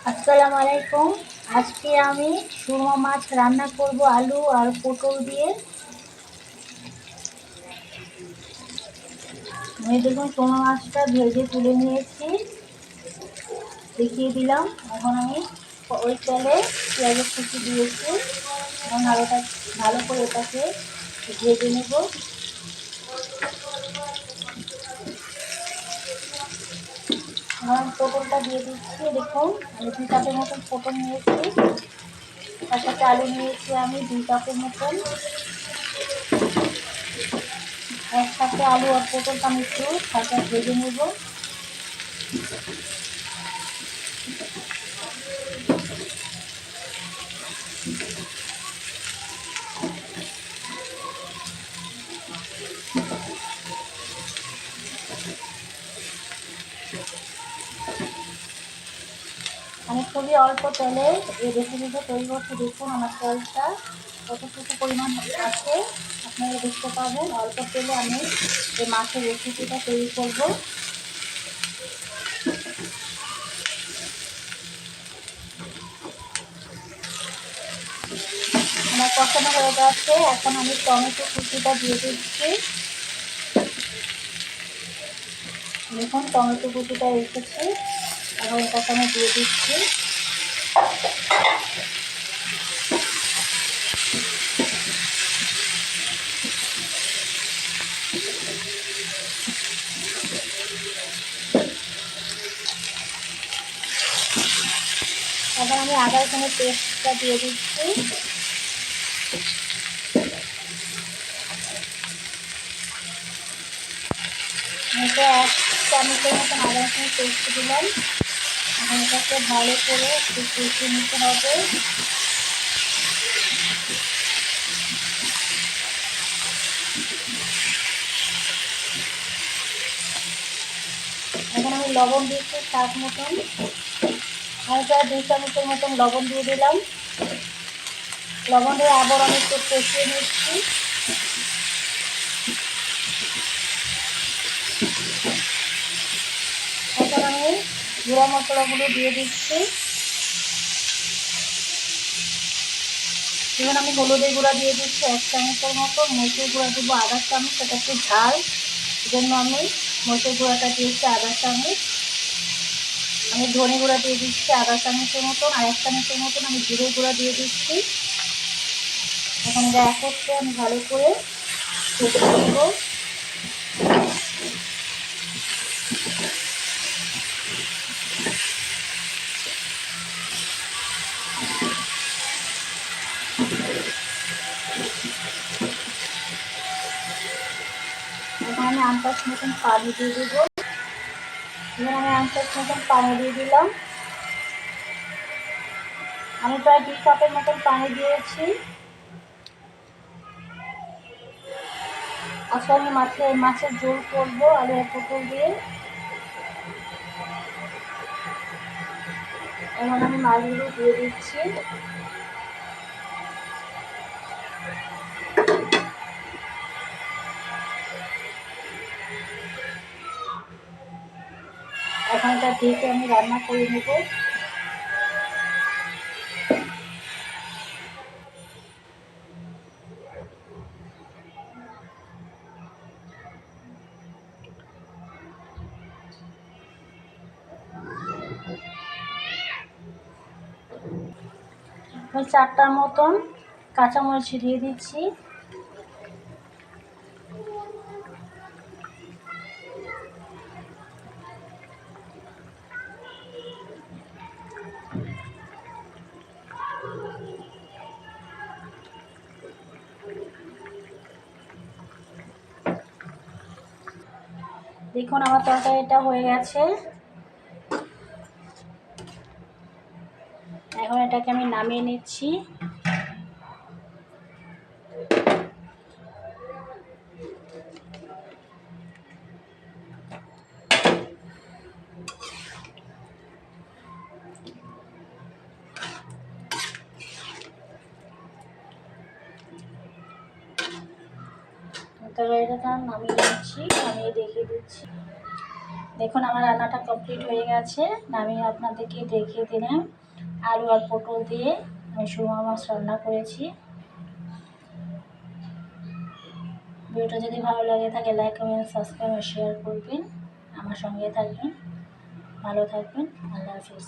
আসসালামু আলাইকুম। আজকে আমি সুরমা মাছ রান্না করব আলু আর পটল দিয়ে। আমি দেখুন সুরমা মাছটা ভেজে তুলে নিয়েছি, দেখিয়ে দিলাম। এখন আমি ওই তেলে পেঁয়াজের কুচি দিয়েছি। এখন আলুটা ভালো করে এটাকে ভেজে নেব। এখন পটলটা দিয়ে দিচ্ছি। দেখুন আমি 2 কাপের মতন পটল নিয়েছি, তার সাথে আলু নিয়েছি আমি 2 কাপের মতন। একসাথে আলু আর পটলটা আমি একটু হালকা ভেজে নেব। আমি খুবই অল্প তেলে এই রেসিপিটা তৈরি করতে। দেখুন আমার তেলটা কতটুকু পরিমাণ আছে আপনারা দেখতে পাবেন। অল্প তেলে আমি এই মাছের রেসিপিটা তৈরি করব। আমার কষানো হয়ে যাচ্ছে। এখন আমি টমেটো কুচিটা দিয়ে দিচ্ছি। দেখুন টমেটো কুচিটা এসেছে, এখন এটাকে আমি দিয়ে দিচ্ছি। এখন আমি আদা রসুনের পেস্টটা দিয়ে দিচ্ছি। এটা 1 চামচের মতন আদা রসুনের পেস্ট দিলাম। এখন এটাকে ভালো করে একটু কষিয়ে নিতে হবে। এখন আমি লবণ দিচ্ছি স্বাদ মতন। আমি প্রায় 2 চামচের মতন লবণ দিয়ে দিলাম। লবণ দিয়ে আবার আমি একটু কষিয়ে নিচ্ছি। এখন আমি গুঁড়া মশলাগুলো দিয়ে দিচ্ছি। এবার আমি হলুদের গুঁড়া দিয়ে দিচ্ছি 1 চামচের মতো। মরিচের গুঁড়া দেবো 1/2 চামচ, সেটা একটু ঝাল, জন্য আমি মরিচের গুঁড়াটা দিয়েছি 1/2 চামচ। আমি ধনে গুঁড়া দিয়ে দিচ্ছি 1/2 চামচের মতন, আর 1 চামচের মতন আমি জিরে গুঁড়া দিয়ে দিচ্ছি। এখন এটা একত্রে আমি ভালো করে কষিয়ে নেব। এখন আমি আন্দাজ মতন পানি দিয়ে দেবো। এবার আমি আন্দাজ মতন পানি দিয়ে দিলাম। আমি প্রায় 2 কাপের মতন পানি দিয়েছি। আজকে আমি মাছের ঝোল করবো আলু আর পটল দিয়ে। এখন আমি মাছগুলো দিয়ে দিচ্ছি। এখন এটা ঢেকে আমি রান্না করে নেব। আমি 4টার মতন কাঁচামরিচ দিয়ে দিচ্ছি। দেখুন আমার তরকারিটা হয়ে গেছে। এখন এটাকে আমি নামিয়ে নিচ্ছি। তরকারিটা নামিয়ে নিচ্ছি, নামিয়ে দেখিয়ে দিচ্ছি। দেখুন আমার রান্নাটা কমপ্লিট হয়ে গেছে, আমি আপনাদেরকে দেখিয়ে দিলাম। আলু আর পটল দিয়ে আমি সুরমা মাছ রান্না করেছি। ভিডিওটা যদি ভালো লাগে থাকে লাইক কমেন্ট সাবস্ক্রাইব আর শেয়ার করবেন, আমার সঙ্গে থাকবেন। ভালো থাকবেন। আল্লাহ হাফিজ।